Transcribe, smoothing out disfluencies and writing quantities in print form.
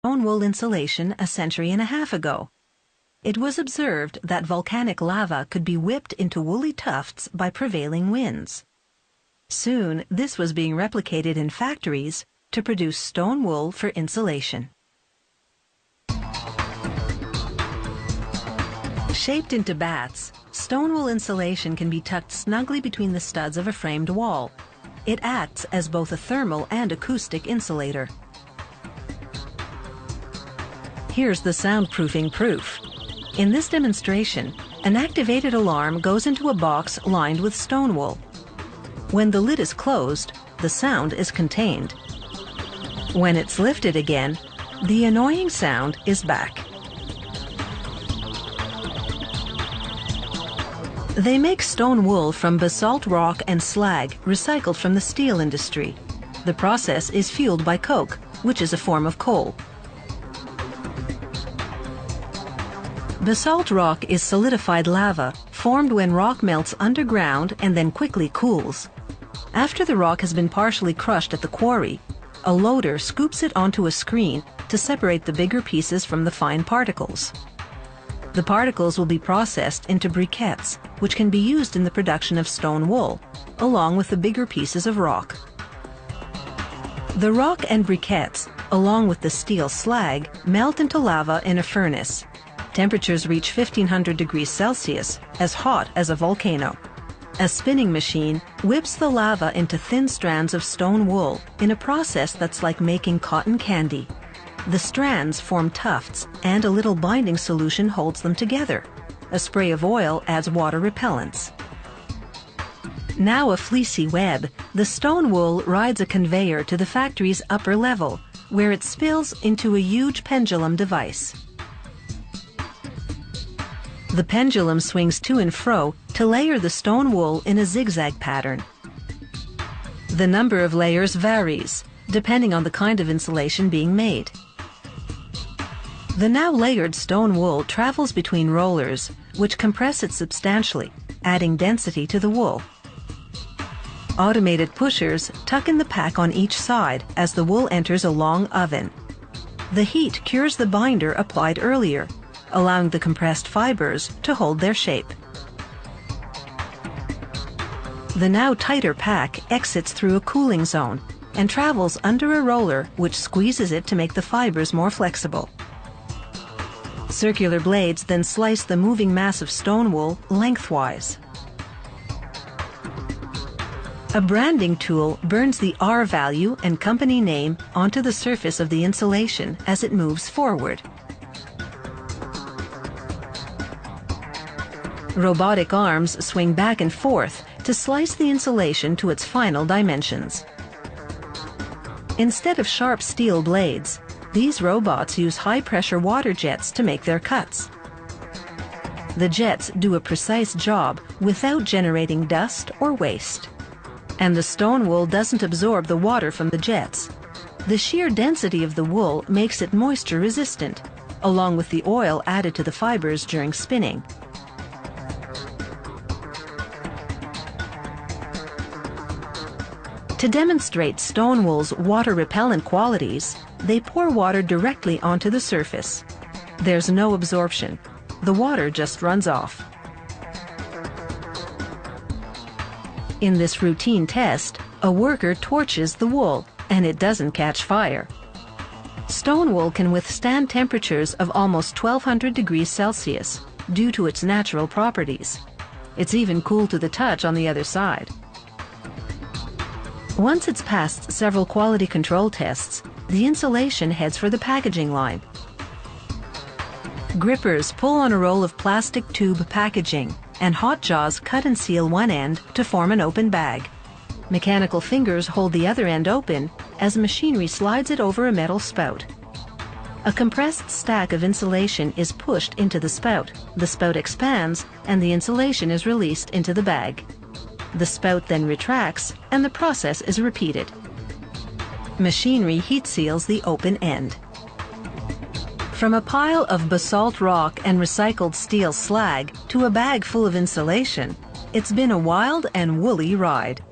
stone wool insulation a century and a half ago. It was observed that volcanic lava could be whipped into woolly tufts by prevailing winds. Soon, this was being replicated in factories to produce stone wool for insulation. Shaped into bats, stone wool insulation can be tucked snugly between the studs of a framed wall. It acts as both a thermal and acoustic insulator. Here's the soundproofing proof. In this demonstration, an activated alarm goes into a box lined with stone wool. When the lid is closed, the sound is contained. When it's lifted again, the annoying sound is back. They make stone wool from basalt rock and slag recycled from the steel industry. The process is fueled by coke, which is a form of coal. Basalt rock is solidified lava formed when rock melts underground and then quickly cools. After the rock has been partially crushed at the quarry, a loader scoops it onto a screen to separate the bigger pieces from the fine particles. The particles will be processed into briquettes, which can be used in the production of stone wool, along with the bigger pieces of rock. The rock and briquettes, along with the steel slag, melt into lava in a furnace. Temperatures reach 1500 degrees Celsius, as hot as a volcano. A spinning machine whips the lava into thin strands of stone wool in a process that's like making cotton candy. The strands form tufts, and a little binding solution holds them together. A spray of oil adds water repellents. Now a fleecy web, the stone wool rides a conveyor to the factory's upper level, where it spills into a huge pendulum device. The pendulum swings to and fro to layer the stone wool in a zigzag pattern. The number of layers varies, depending on the kind of insulation being made. The now layered stone wool travels between rollers, which compress it substantially, adding density to the wool. Automated pushers tuck in the pack on each side as the wool enters a long oven. The heat cures the binder applied earlier, allowing the compressed fibers to hold their shape. The now tighter pack exits through a cooling zone and travels under a roller which squeezes it to make the fibers more flexible. Circular blades then slice the moving mass of stone wool lengthwise. A branding tool burns the R value and company name onto the surface of the insulation as it moves forward. Robotic arms swing back and forth to slice the insulation to its final dimensions. Instead of sharp steel blades, these robots use high-pressure water jets to make their cuts. The jets do a precise job without generating dust or waste. And the stone wool doesn't absorb the water from the jets. The sheer density of the wool makes it moisture-resistant, along with the oil added to the fibers during spinning. To demonstrate stone wool's water-repellent qualities, they pour water directly onto the surface. There's no absorption. The water just runs off. In this routine test, a worker torches the wool, and it doesn't catch fire. Stone wool can withstand temperatures of almost 1200 degrees Celsius due to its natural properties. It's even cool to the touch on the other side. Once it's passed several quality control tests, the insulation heads for the packaging line. Grippers pull on a roll of plastic tube packaging, and hot jaws cut and seal one end to form an open bag. Mechanical fingers hold the other end open as machinery slides it over a metal spout. A compressed stack of insulation is pushed into the spout. The spout expands, and the insulation is released into the bag. The spout then retracts, and the process is repeated. Machinery heat seals the open end. From a pile of basalt rock and recycled steel slag to a bag full of insulation, it's been a wild and woolly ride.